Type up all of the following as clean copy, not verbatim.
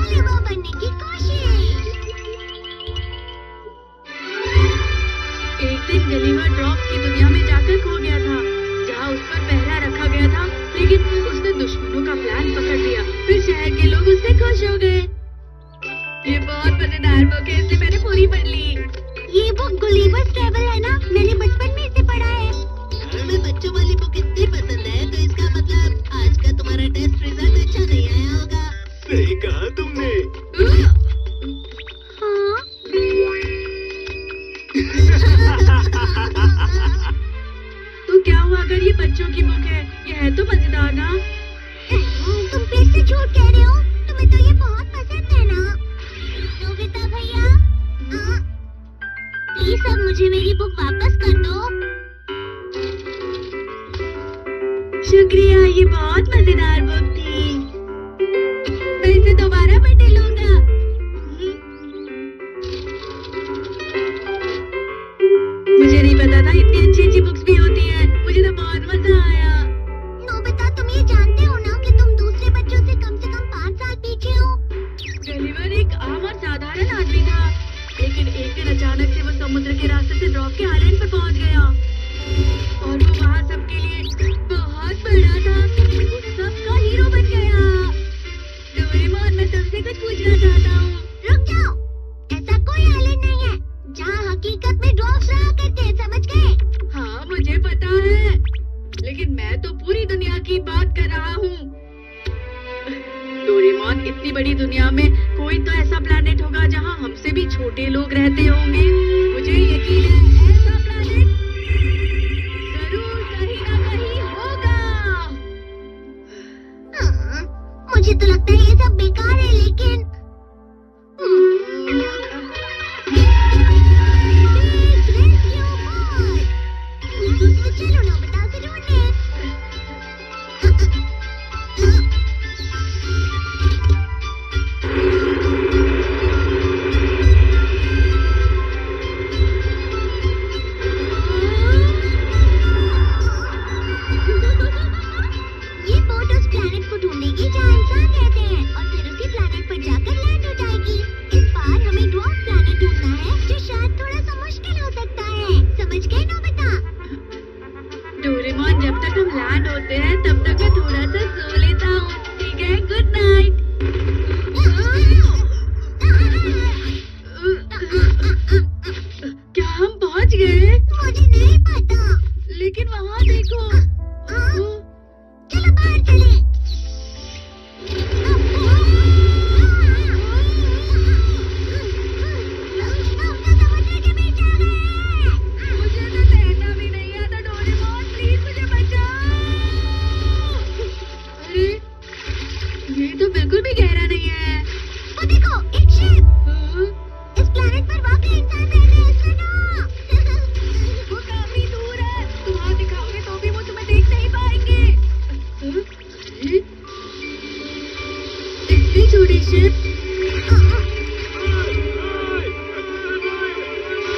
जानलेवा बनने की कोशिश। एक दिन गलीवर ड्रॉप्स की दुनिया में जाकर खो गया था, जहाँ उस पर पहरा रखा गया था, लेकिन उसने दुश्मनों का प्लान पकड़ लिया। फिर शहर के लोग उससे खुश हो गए। ये बहुत मजेदार बुक है, इसे मैंने पूरी पढ़ ली। ये बुक गुलिवर्स ट्रैवल है ना, मैंने बचपन में इसे पढ़ा है। हमें बच्चों वाली बुक इतनी पसंद है, तो इसका मतलब आज का तुम्हारा टेस्ट रिजल्ट अच्छा नहीं आया होगा। सही कहा तुमने। हाँ? तो क्या हुआ अगर ये बच्चों की बुक है? ये है तो मजेदार ना। तुम फिर से झूठ कह रहे हो, तुम्हें तो ये बहुत पसंद है ना। नोबिता भैया, प्लीज अब मुझे मेरी बुक वापस कर दो। शुक्रिया, ये बहुत मजेदार बुक थी। मैं इसे दोबारा पढ़ लूंगा। मुझे नहीं पता था इतनी अच्छी अच्छी बुक्स भी होती हैं। मुझे तो बहुत मजा आया। नोबिता, तुम ये जानते हो ना कि तुम दूसरे बच्चों से कम 5 साल पीछे हो। गलीवर एक आम और साधारण आदमी था, लेकिन एक दिन अचानक से वो समुद्र के रास्ते से ड्रॉप के आइलैंड पर पहुंच गया और वो वहाँ सबके लिए बहुत बड़ा था। वो सबका हीरो बन गया। डोरेमोन, मैं तुमसे कुछ पूछना चाहता हूँ। रुक जाओ, ऐसा कोई आइलैंड नहीं है जहाँ हकीकत में ड्रॉप्स रहा करते हैं, समझ गए? हाँ, मुझे पता है, लेकिन मैं तो पूरी दुनिया की बात कर रहा हूँ। डोरेमोन, इतनी बड़ी दुनिया में कोई तो ऐसा प्लेनेट होगा जहाँ हमसे भी छोटे लोग रहते होंगे। मुझे यकीन है ऐसा प्लेनेट जरूर कहीं ना कहीं होगा। मुझे तो लगता है ये सब बेकार है, लेकिन चलो नोबिता से ढूंढने। ये बोट उस प्लैनेट को ढूंढेगी जहाँ इंसान रहते हैं और फिर उसी प्लैनेट पर जाकर लैंड हो जाएगी। इस बार हमें ड्वार्फ प्लैनेट ढूंढना है, जो शायद थोड़ा सा मुश्किल हो सकता है, समझ गए नोबिता? डोरेमोन, जब तक हम लैंड होते हैं तब तक मैं थोड़ा सा सो लेता हूँ, ठीक है? Good night. क्या हम पहुँच गए? मुझे नहीं पता, लेकिन वहाँ देखो। चलो बाहर चले। समुद्र के बीच आ गए। मुझे तो तैरना भी नहीं आता। डोरेमोन, प्लीज मुझे बचाओ। अरे, ये तो बिल्कुल भी गहरा नहीं है। वो देखो, एक शिप। इस प्लैनेट पर वाकई इंसान रहते हैं, सुनो। वो काफी दूर है, तुम हाथ दिखाओगे तो भी वो तुम्हें देख नहीं पाएंगे। इतनी छोटी शिप।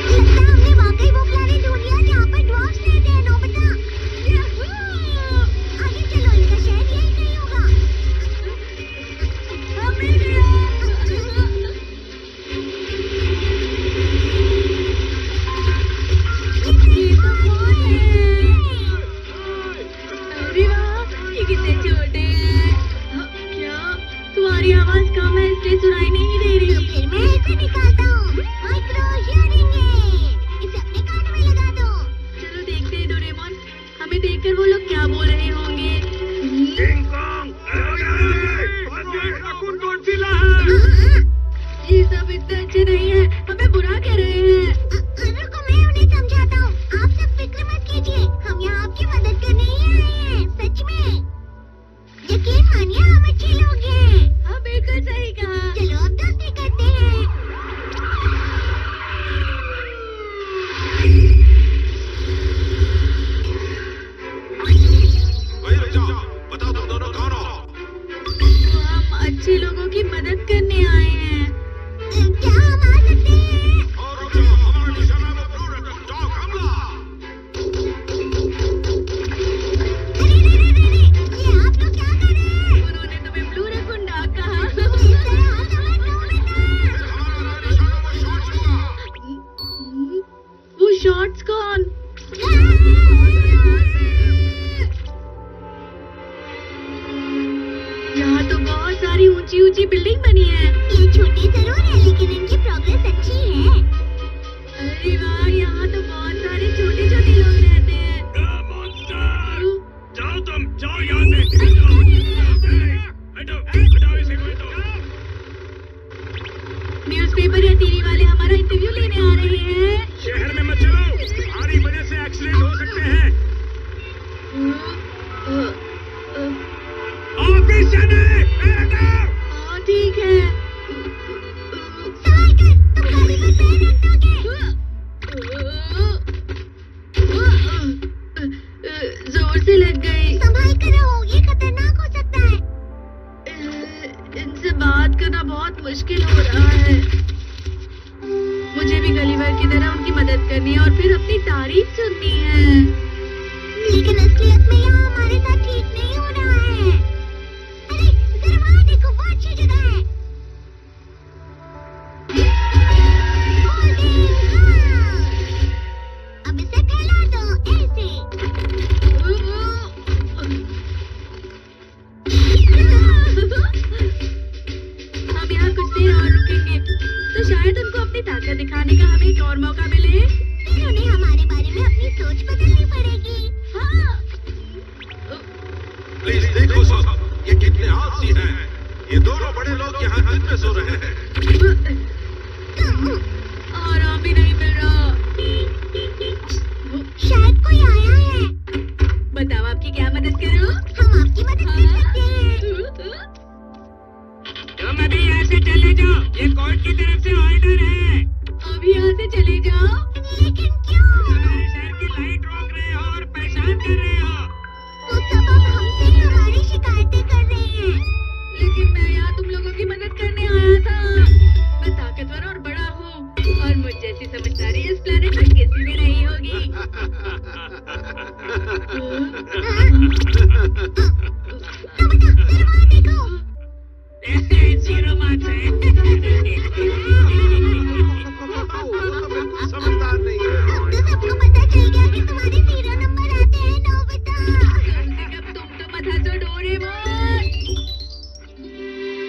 लगता है हमने वाकई वो प्लैनेट ढूंढ लिया जहाँ पर ड्वार्फ्स रहते हैं, नोबिता। आगे चलो, इनका शहर यही कहीं होगा। मिल गया। ये तो बहुत है। अरे वाह, ये कितने छोटे हैं। क्या तुम्हारी आवाज कम है इसलिए सुनाई नहीं दे रही? फिर मैं इसे निकालता हूँ। माइक्रो हियरिंग है, इसे अपने कान में लगा दो। चलो देखते हैं डोरेमोन, हमें देखकर वो लोग क्या बोल रहे होंगे। किंग कॉन्ग, गॉडजिला है। ये सब इतने अच्छे नहीं है, हमें बुरा कह रहे हैं। रुको, मैं उन्हें समझाता हूँ। आप सब फिक्र मत कीजिए, हम यहाँ आपकी मदद करने ही आए हैं, सच में। यकीन मानिए, हम अच्छे लोग हैं। हाँ, बिल्कुल सही कहा। चलो अब दोस्ती करते हैं। बताओ तुम दोनों कौन हो? तो हम अच्छे लोगों की मदद करने आए हैं। क्या हम आ सकते हैं? और रुक जाओ, हमारा निशाना में ब्लू ड्रैगन डॉग हमला। अरे, ये आप लोग क्या कर रहे हैं? उन्होंने तुम्हें ब्लू रैकून डॉग कहा। इस तरह हम यहाँ तो बहुत सारी ऊंची ऊंची बिल्डिंग बनी है। ये छोटी जरूर है लेकिन इनकी प्रोग्रेस अच्छी है। अरे वाह, यहाँ तो बहुत सारे छोटे छोटे लोग रहते हैं। जाओ तुम, जाओ यहाँ से। हटाओ इसे, कोई तो। न्यूज़पेपर या टीवी वाले हमारा इंटरव्यू लेने आ रहे हैं। शहर में मत चलो, भारी वजह से एक्सीडेंट हो सकते हैं। ऑफिस जाना है, हाँ ठीक है। सवाल कर, तुम गाड़ी में पैर रख दोगे? जोर से लग गई। संभाल कर रहो, ये खतरनाक हो सकता है। इनसे बात करना बहुत मुश्किल हो रहा है। मुझे भी गलीवर की तरह उनकी मदद करनी है और फिर अपनी तारीफ सुननी है। लेकिन असलियत में यहाँ हमारे साथ ठीक नहीं हो रहा है। अरे जरा वहाँ देखो, वो अच्छी जगह है। अब इसे फैला दो ऐसे। हम यहाँ कुछ देर और रुकेंगे तो शायद उनको अपनी ताकत दिखाने का हमें एक और मौका मिले। फिर उन्हें हमारे बारे में अपनी सोच बदलनी पड़ेगी। हाँ। प्लीज देखो सब, ये कितने आलसी हैं। ये दोनों बड़े लोग यहाँ दिन में सो रहे हैं। आराम भी नहीं मिल रहा। शायद कोई आया है। बताओ आपकी क्या मदद करूं? हम आपकी मदद कर सकते हैं। तुम अभी यहाँ से चले जाओ, ये कोर्ट की तरफ से ऑर्डर है। अभी यहाँ से चले जाओ। लेकिन क्यों? हमारे शहर की लाइट रोक रहे हो और परेशान कर रहे हो। वो सब अब हमसे ही हमारी शिकायतें कर रहे हैं। लेकिन मैं यहाँ तुम लोगों की मदद करने आया था। मैं ताकतवर और बड़ा हूँ और मुझ जैसी समझदारी इस प्लेनेट पर किसी में नहीं होगी। जीरो मार्क्स है। समझदार नहीं है। अब तो सबको पता चल गया कि तुम्हारे 0 नंबर आते हैं नोबिता। तुम तो मत हंसो डोरेमोन।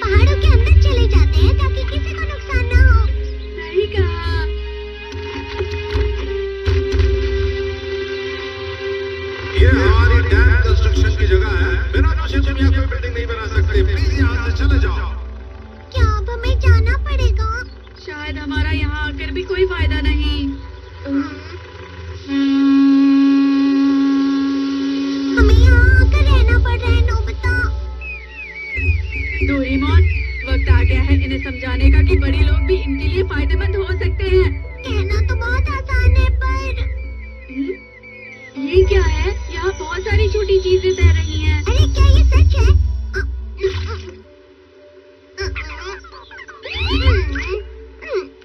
पहाड़ों के अंदर चले जाते हैं ताकि किसी को नुकसान ना हो। सही कहा। ये हमारी डैम कंस्ट्रक्शन की जगह है। बिना पूछे तुम यहाँ कोई बिल्डिंग नहीं बना सकते। प्लीज यहाँ से चले जाओ। क्या अब हमें जाना पड़ेगा? शायद हमारा यहाँ आकर भी कोई फायदा नहीं। हमें यहाँ आकर रहना पड़ रहा है नोबिता। डोरेमोन, वक्त आ गया है इन्हें समझाने का कि बड़े लोग भी इनके लिए फायदेमंद हो सकते हैं। कहना तो बहुत आसान है पर ये क्या है? यहाँ बहुत सारी छोटी चीजें तैर रही हैं। अरे क्या ये सच है?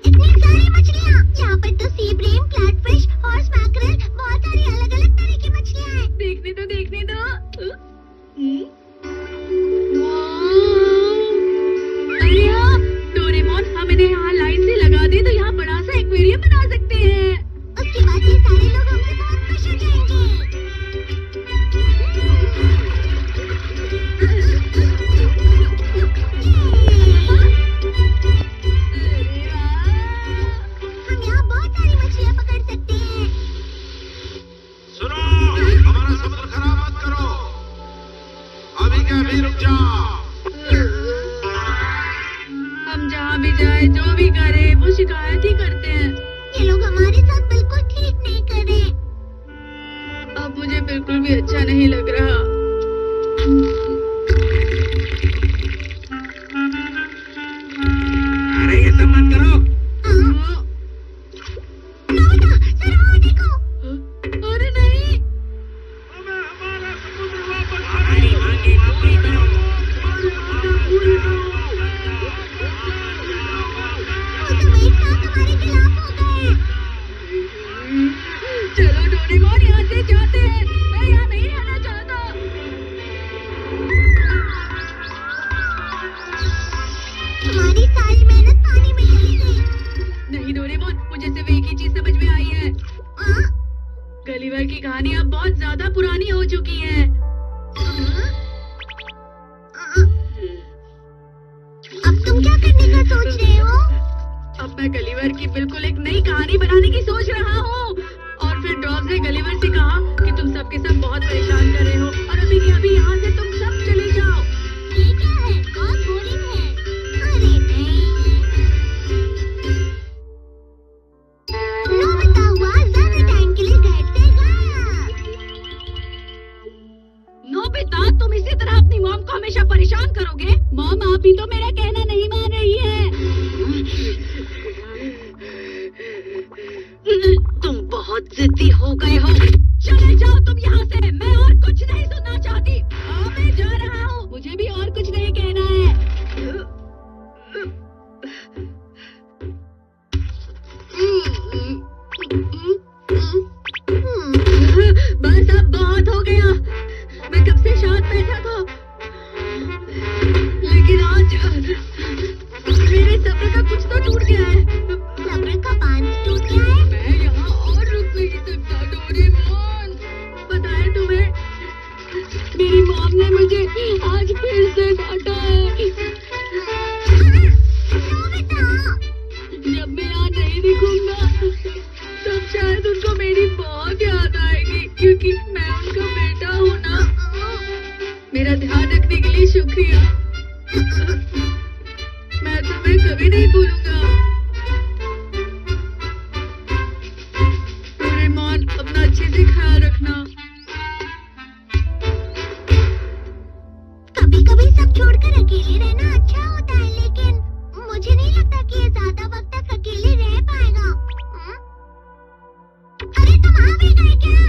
इतनी सारी मछलियाँ। यहाँ पर तो सी ब्रेम, फ्लैटफिश, हॉर्स मैकरल, बहुत सारी अलग-अलग तरह की मछलियाँ हैं। देखने दो। अरे हाँ, डोरेमोन, हम इन्हें यहाँ लाइन से लगा दे तो यहाँ बड़ा सा एक्वेरियम बना सकते हैं। उसके बाद ये सारे लोग हमसे बहुत खुश हो जाएंगे। हम यहाँ बहुत सारी मछलियाँ पकड़ सकते हैं। सुनो, हमारा समुद्र खराब मत करो। अभी क्या भी रुक जाओ। हम जहाँ भी जाए, जो भी करे, वो शिकायत ही करते हैं। ये लोग हमारे साथ बिल्कुल ठीक नहीं कर रहे। अब मुझे बिल्कुल भी अच्छा नहीं लग रहा। अरे ये सब मत करो। नोबिता, जरा वहाँ देखो। अरे नहीं, हमें हमारा समुद्र वापस हमारी मांगे पूरी करो। वो सब एक साथ हमारे खिलाफ हो गए। चलो डोरेमोन, यहाँ से जाते हैं। मैं यहाँ नहीं रहना चाहता। हमारी सारी मेहनत पानी में चली गई। नहीं डोरेमोन, मुझे सिर्फ एक ही चीज समझ में आई है। गलीवर की कहानी अब बहुत ज्यादा पुरानी हो चुकी है। सोच रहे हो? अब मैं गलीवर की बिल्कुल एक नई कहानी बनाने की सोच रहा हूँ। और फिर ड्रॉप ने गलीवर से कहा कि तुम सबके सब बहुत परेशान कर रहे हो और अभी के अभी यहाँ से तुम सब चले जाओ। ये क्या है? बहुत बोरिंग है। अरे नहीं। नोबिता हुआ ज्यादा टाइम के लिए घर से गायब। नोबिता, तुम इसी तरह अपनी मॉम को हमेशा परेशान करोगे? मॉम, आप ही तो मेरा कहना नहीं मान रही है। तुम बहुत जिद्दी हो गए हो। चले जाओ तुम यहाँ से। मैं और कुछ नहीं सुनना चाहती। हाँ, मैं जा रहा हूँ। मुझे भी और कुछ नहीं कहना है। बस अब बहुत हो गया। मैं कब से शांत बैठा था, लेकिन आज मेरे सब्र का कुछ तो टूट गया है। सब्र का बांध टूट गया है। मैं यहाँ और रुक नहीं सकता। डोरेमोन, पता है तुम्हें, मेरी मॉम ने मुझे आज फिर से डांटा है। नोबिता, जब मैं यहाँ नहीं दिखूंगा तब शायद उनको मेरी बहुत याद आएगी, क्योंकि मैं उनका बेटा हूँ ना। मेरा ध्यान रखने के लिए शुक्रिया। मैं तुम्हें कभी नहीं भूलूंगा। डोरेमोन, अपना अच्छे से ख्याल रखना। कभी-कभी सब छोड़कर अकेले रहना अच्छा होता है, लेकिन मुझे नहीं लगता कि ये ज्यादा वक्त तक अकेले रह पाएगा। अरे तुम आ भी गए क्या?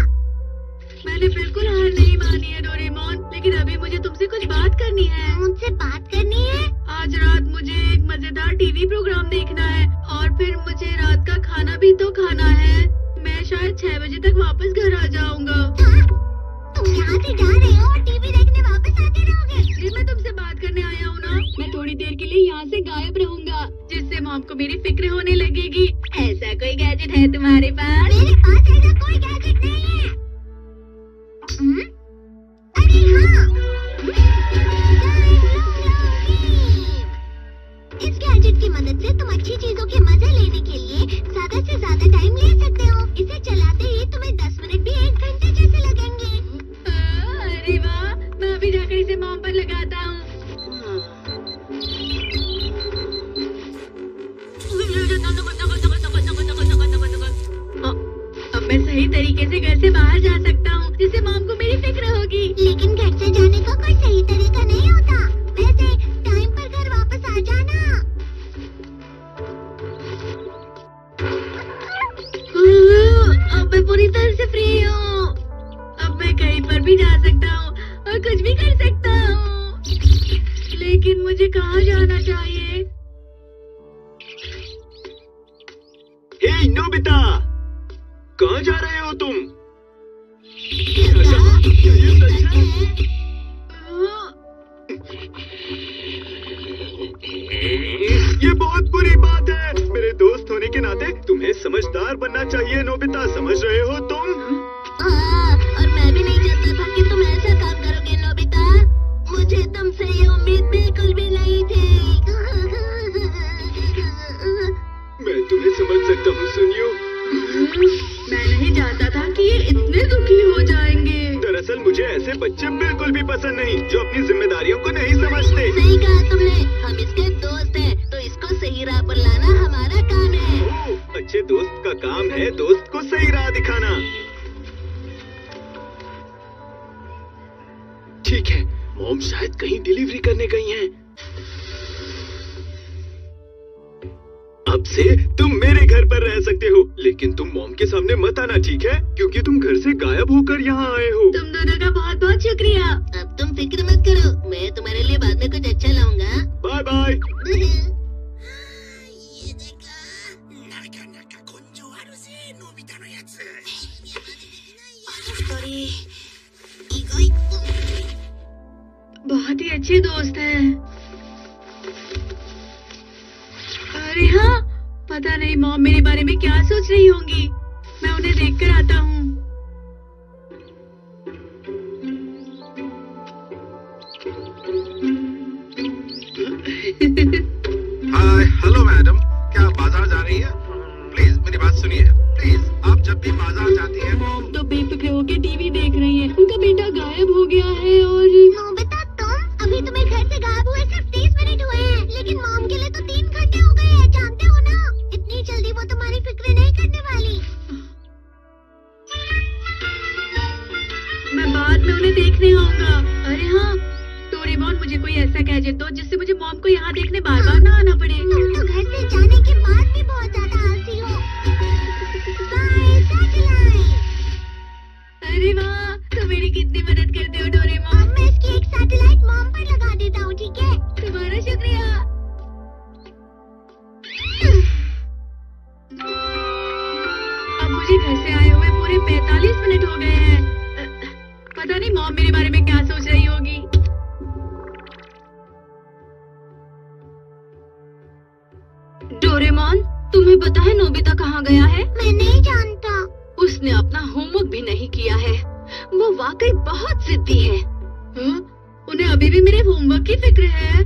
मैंने बिल्कुल हार नहीं मानी है डोरेमोन, लेकिन अभी मुझे तुमसे कुछ बात करनी है। मुझसे बात करनी है? आज रात मुझे एक मजेदार टीवी प्रोग्राम देखना है और फिर मुझे रात का खाना भी तो खाना है। मैं शायद 6 बजे तक वापस घर आ जाऊंगा। हाँ? तुम यहाँ से जा रहे हो और टीवी देखने वापस आते रहोगे? जी, मैं तुमसे बात करने आया हूँ ना। मैं थोड़ी देर के लिए यहाँ से गायब रहूंगा, जिससे मॉम को मेरी फिक्र होने लगेगी। ऐसा कोई गैजेट है तुम्हारे पास? मेरे पास ऐसा कोई गैजेट नहीं है। अरे हाँ, इस गैजेट की मदद से तुम अच्छी चीजों के मजे लेने के लिए ज्यादा से ज्यादा टाइम ले सकते हो। इसे चलाते ही तुम्हें 10 मिनट भी 1 घंटे जैसे लगेंगे। अरे वाह, मैं अभी जाकर इसे मॉम पर लगाता हूँ। अब मैं सही तरीके से घर से बाहर जा सकता हूँ, जिससे मॉम को मेरी फिक्र होगी। लेकिन घर से जाने का कोई सही तरीका नहीं होता। वैसे टाइम पर घर वापस आ जाना। अब मैं पूरी तरह से फ्री हूँ। अब मैं कहीं पर भी जा सकता हूँ और कुछ भी कर सकता हूँ। लेकिन मुझे कहाँ जाना चाहिए? हे नोबिता, कहाँ जा रहे हो तुम? ये बहुत बुरी बात है। मेरे दोस्त होने के नाते तुम्हें समझदार बनना चाहिए नोबिता, समझ रहे हो तुम? और मैं भी नहीं चाहता था कि तुम ऐसा काम करोगे नोबिता। मुझे तुमसे ये उम्मीद बिल्कुल भी नहीं थी। मैं तुम्हें समझ सकता हूँ सुनियो। मैं नहीं चाहता था कि ये इतने दुखी हो जाएंगे। दरअसल मुझे ऐसे बच्चे बिल्कुल भी पसंद नहीं जो अपनी जिम्मेदारियों को नहीं समझते। सही कहा तुमने, हम इसके दोस्त हैं, तो इसको सही राह पर लाना हमारा काम है। अच्छे दोस्त का काम है दोस्त को सही राह दिखाना। ठीक है, मॉम शायद कहीं डिलीवरी करने गई हैं। अब से तुम मेरे घर पर रह सकते हो, लेकिन तुम मॉम के सामने मत आना, ठीक है? क्योंकि तुम घर से गायब होकर यहाँ आए हो। तुम दोनों का बहुत बहुत शुक्रिया। अब तुम फिक्र मत करो, मैं तुम्हारे लिए बाद में कुछ अच्छा लाऊंगा। Bye bye. बहुत ही अच्छे दोस्त हैं। अरे हाँ, पता नहीं मॉम मेरे बारे में क्या सोच रही होंगी। मैं उन्हें देखकर आता हूँ। हाय हेलो मैडम, क्या आप बाजार जा रही हैं? प्लीज मेरी बात सुनिए। प्लीज, आप जब भी बाजार जाती हैं। मॉम तो बेफिक्र होके टीवी देख रही हैं। उनका बेटा गायब हो गया है और नोबिता तुम अभी तुम्हें घर से गायब हुए सिर्फ 30 मिनट हुए हैं, लेकिन मॉम के लिए तो 3 घंटे हो गए हैं, जानते हो ना? इतनी जल्दी वो तुम्हारी फिक्र नहीं करने वाली। मैं बाद में उन्हें देखने आऊंगा। अरे हाँ, डोरेमोन मुझे कोई ऐसा गैजेट दो जिससे मुझे मॉम को यहाँ देखने बार बार ना आना पड़े। तुम तो घर से जाने के बाद भी बहुत ज्यादा आलसी हो। Bye satellite. अरे वाह, तुम मेरी कितनी मदद करते हो डोरेमोन। अब मैं इसकी एक सैटेलाइट मॉम पर लगा देता हूँ, ठीक है? तुम्हारा शुक्रिया। अब मुझे घर से आए हुए पूरे 45 मिनट हो गए हैं। पता नहीं मॉम मेरे बारे में क्या सोच रही होगी। डोरेमोन, तुम्हें पता है नोबिता कहाँ गया है? मैं नहीं जानता। उसने अपना होमवर्क भी नहीं किया है। वो वाकई बहुत जिद्दी है। उन्हें अभी भी मेरे होमवर्क की फिक्र है।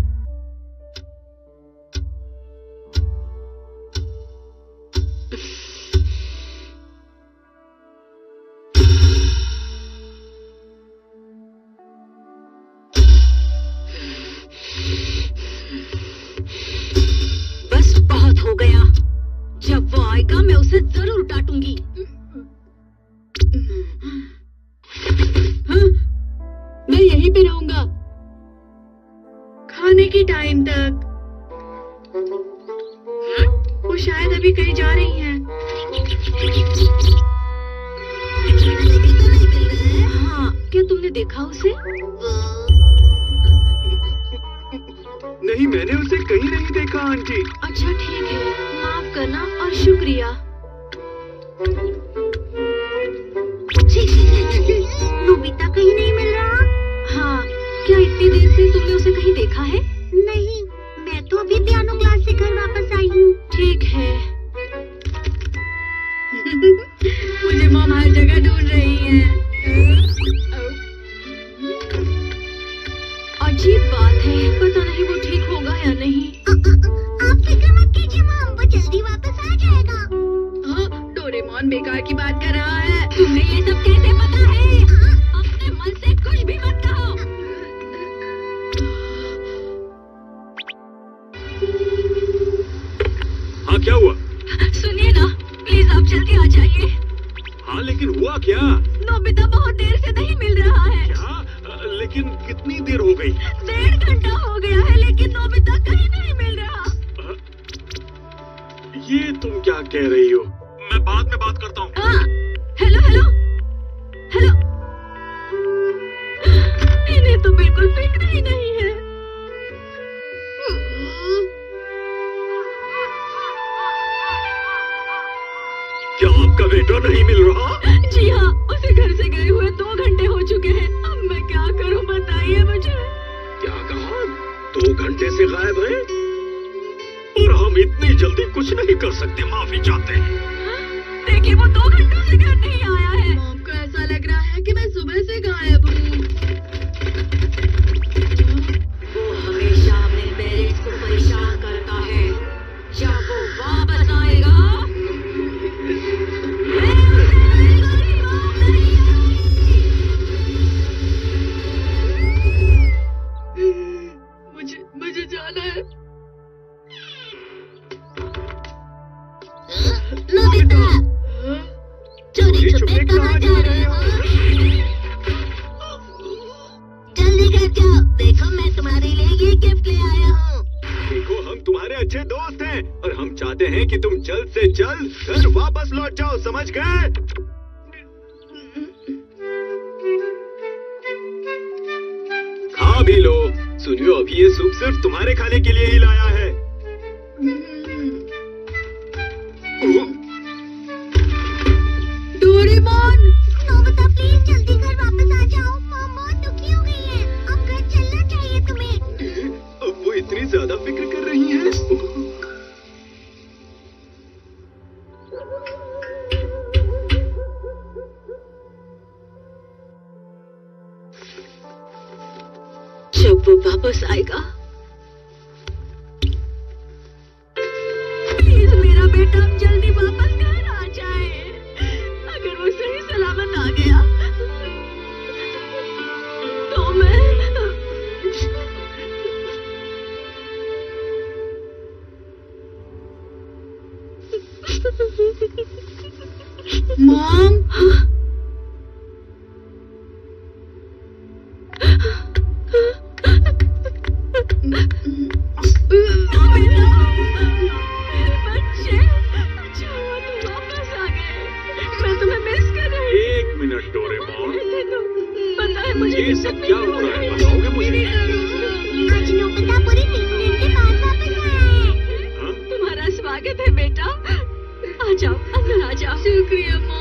बस बहुत हो गया। जब वो आएगा मैं उसे जरूर डांटूंगी। हाँ, मैं यहीं पे रहूंगा खाने की टाइम तक। वो शायद अभी कहीं जा रही हैं। हाँ, क्या तुमने देखा उसे? नहीं, मैंने उसे कहीं नहीं देखा आंटी। अच्छा ठीक है, माफ करना और शुक्रिया। नोबिता कहीं नहीं मिल रहा। हाँ, क्या इतनी देर से तुमने उसे कहीं देखा है? नहीं, मैं तो अभी पियानो क्लास से घर वापस आई हूँ। ठीक है। मुझे मॉम हर जगह ढूंढ रही है। अजीब बात है, पता नहीं वो ठीक होगा या नहीं। आप फिक्र मत कीजिए मॉम, वो जल्दी वापस आ जाएगा। डोरेमोन बेकार की बात कर रहा है। तुम्हें ये सब कैसे पता है? अपने मन से कुछ भी मत कहो। हाँ, क्या हुआ? सुनिए ना, प्लीज आप जल्दी आ जाइए। हाँ, लेकिन हुआ क्या? नोबिता बहुत देर से नहीं मिल रहा है। क्या? लेकिन कितनी देर हो गई? 1.5 घंटा हो गया है, लेकिन नोबिता कहीं नहीं मिल रहा। ये तुम क्या कह रही हो? मैं बाद में बात करता हूँ। हाँ, हेलो हेलो हेलो। इन्हें तो बिल्कुल फिक्र ही नहीं है। क्या आपका बेटा नहीं मिल रहा? जी हाँ, उसे घर से गए हुए 2 घंटे हो चुके हैं। अब मैं क्या करूँ बताइए मुझे। क्या कहा? 2 घंटे से गायब है? और हम इतनी जल्दी कुछ नहीं कर सकते, माफी चाहते हैं। देखिए, वो 2 घंटों से घर नहीं आया है। मॉम को ऐसा लग रहा है कि मैं सुबह से गायब हूँ। वो हमेशा अपने पेरेंट्स को परेशान करता है। जब वो वापस आएगा मुझे जाना है। नोबिता, चोरी छुपे कहाँ जा रहे हो? जल्दी घर जाओ, देखो मैं तुम्हारे लिए ये गिफ्ट ले आया हूँ। देखो, हम तुम्हारे अच्छे दोस्त हैं और हम चाहते हैं कि तुम जल्द से जल्द घर वापस लौट जाओ, समझ गए? खा भी लो। सुनियो, अभी ये सूप सिर्फ तुम्हारे खाने के लिए ही लाया है। डोरेमोन, नोबिता प्लीज जल्दी घर वापस आ जाओ। मॉम बहुत दुखी हो गई है। अब घर चलना चाहिए तुम्हें। अब वो इतनी ज्यादा फिक्र कर रही है। जब वो वापस आएगा मॉम, मेरे बच्चे, अच्छा हुआ तुम वापस आ गए। मैं तुम्हें मिस कर रही हूँ। एक मिनट डोरेमोन, पता है मुझे ये सब क्या हो रहा है, बताओगे मुझे? आज नोबिता पूरे 3 दिन के बाद वापस आया है। तुम्हारा स्वागत है बेटा। आ जाओ, अंदर आ जाओ। शुक्रिया मॉम।